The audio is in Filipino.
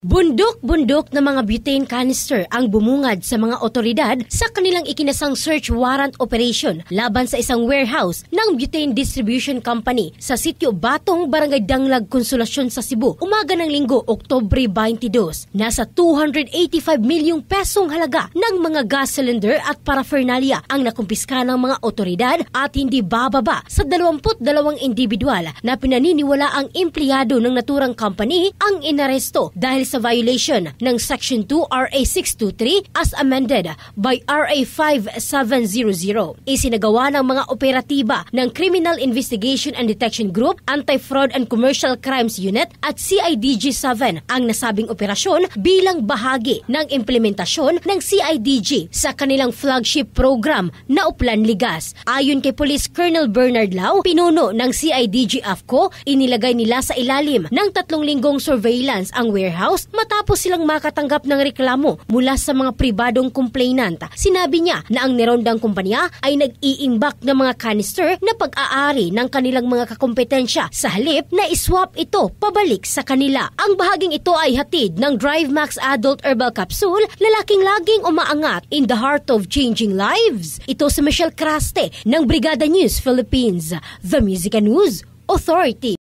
Bundok-bundok na mga butane canister ang bumungad sa mga otoridad sa kanilang ikinasang search warrant operation laban sa isang warehouse ng Butane Distribution Company sa sitio Batong, Barangay Danglag, Konsolasyon sa Cebu. Umaga ng Linggo, Oktubre 22. Nasa 285 milyong pesong halaga ng mga gas cylinder at paraphernalia ang nakumpiska ng mga otoridad at hindi bababa sa 22 individual na pinaniniwala ang empleyado ng naturang company ang inaresto dahil sa violation ng Section 2 RA 623 as amended by RA 5700. Isinagawa ng mga operatiba ng Criminal Investigation and Detection Group, Anti-Fraud and Commercial Crimes Unit at CIDG-7 ang nasabing operasyon bilang bahagi ng implementasyon ng CIDG sa kanilang flagship program na Uplan Ligas. Ayon kay Police Colonel Bernard Lau, pinuno ng CIDG-AFCO, inilagay nila sa ilalim ng 3 linggong surveillance ang warehouse matapos silang makatanggap ng reklamo mula sa mga pribadong complainant. Sinabi niya na ang nirondang kumpanya ay nag-iimbak ng mga canister na pag-aari ng kanilang mga kakompetensya sa halip na iswap ito pabalik sa kanila. Ang bahaging ito ay hatid ng Drive Max Adult Herbal Capsule, lalaking laging umaangat in the heart of changing lives. Ito si Michelle Craste ng Brigada News Philippines, The Music and News Authority.